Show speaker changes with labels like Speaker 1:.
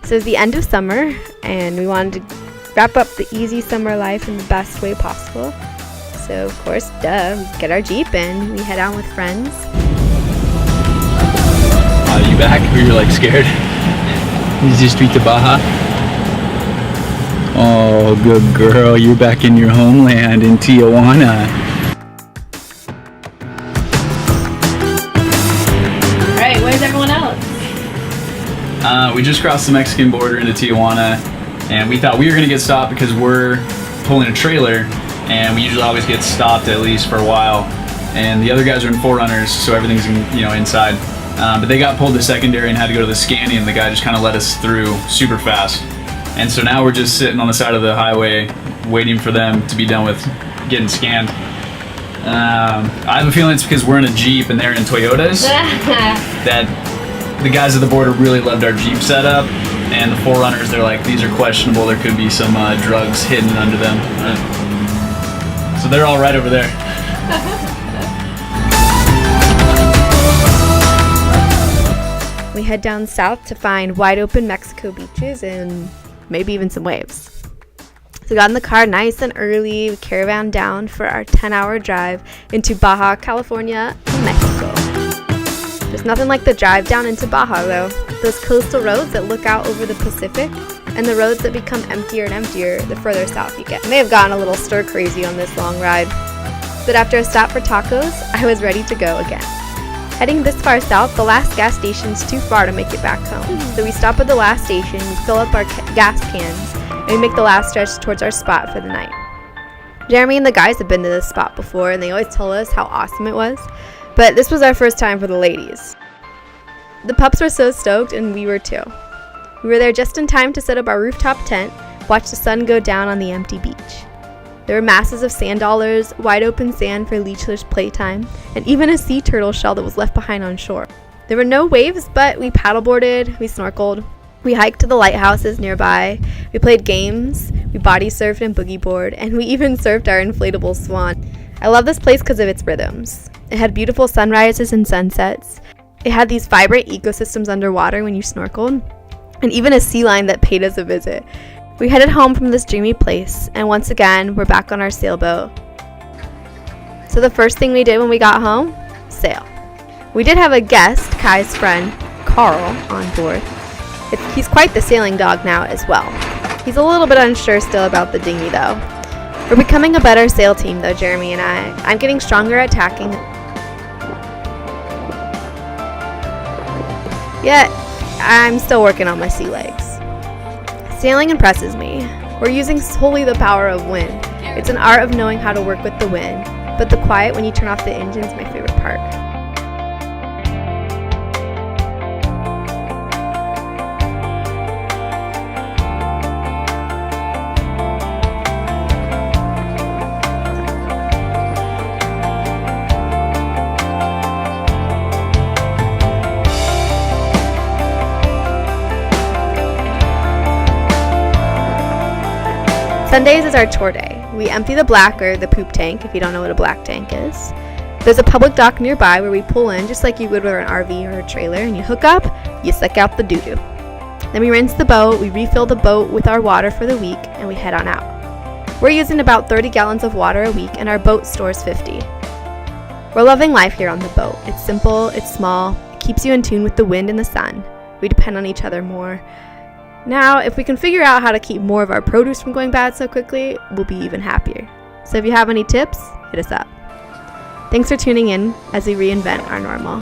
Speaker 1: So it's the end of summer, and we wanted to wrap up the easy summer life in the best way possible. So, of course, we get our Jeep and we head out with friends.
Speaker 2: You back? Were you like scared? Is this street to Baja? Oh, good girl. You're back in your homeland in Tijuana.
Speaker 1: Alright, where's everyone else?
Speaker 2: We just crossed the Mexican border into Tijuana, and we thought we were going to get stopped because we're pulling a trailer, and we usually always get stopped at least for a while. And the other guys are in 4Runners, so everything's inside. But they got pulled to secondary and had to go to the scanning, and the guy just kind of let us through super fast. And so now we're just sitting on the side of the highway waiting for them to be done with getting scanned. I have a feeling it's because we're in a Jeep and they're in Toyotas that the guys at the border really loved our Jeep setup, and the 4Runners, they're like, these are questionable, there could be some drugs hidden under them. So they're all right over there.
Speaker 1: We head down south to find wide open Mexico beaches and maybe even some waves. So we got in the car nice and early, we caravan down for our 10-hour drive into Baja, California, Mexico. There's nothing like the drive down into Baja though. Those coastal roads that look out over the Pacific, and the roads that become emptier and emptier the further south you get. I may have gotten a little stir crazy on this long ride, but after a stop for tacos, I was ready to go again. Heading this far south, the last gas station's too far to make it back home. So we stop at the last station, we fill up our gas cans, and we make the last stretch towards our spot for the night. Jeremy and the guys have been to this spot before, and they always tell us how awesome it was. But this was our first time for the ladies. The pups were so stoked, and we were too. We were there just in time to set up our rooftop tent, watch the sun go down on the empty beach. There were masses of sand dollars, wide open sand for leashless playtime, and even a sea turtle shell that was left behind on shore. There were no waves, but we paddleboarded, we snorkeled, we hiked to the lighthouses nearby, we played games, we body surfed and boogie board, and we even surfed our inflatable swan. I love this place because of its rhythms. It had beautiful sunrises and sunsets. It had these vibrant ecosystems underwater when you snorkeled, and even a sea lion that paid us a visit. We headed home from this dreamy place, and once again, we're back on our sailboat. So the first thing we did when we got home, sail. We did have a guest, Kai's friend, Carl, on board. He's quite the sailing dog now as well. He's a little bit unsure still about the dinghy though. We're becoming a better sail team though, Jeremy and I. I'm getting stronger at tacking. Yet, I'm still working on my sea legs. Sailing impresses me. We're using solely the power of wind. It's an art of knowing how to work with the wind, but the quiet when you turn off the engine is my favorite part. Sundays is our chore day. We empty the black, or the poop tank, if you don't know what a black tank is. There's a public dock nearby where we pull in just like you would with an RV or a trailer, and you hook up, you suck out the doo-doo. Then we rinse the boat, we refill the boat with our water for the week, and we head on out. We're using about 30 gallons of water a week, and our boat stores 50. We're loving life here on the boat. It's simple, it's small, it keeps you in tune with the wind and the sun. We depend on each other more. Now, if we can figure out how to keep more of our produce from going bad so quickly, we'll be even happier. So if you have any tips, hit us up. Thanks for tuning in as we reinvent our normal.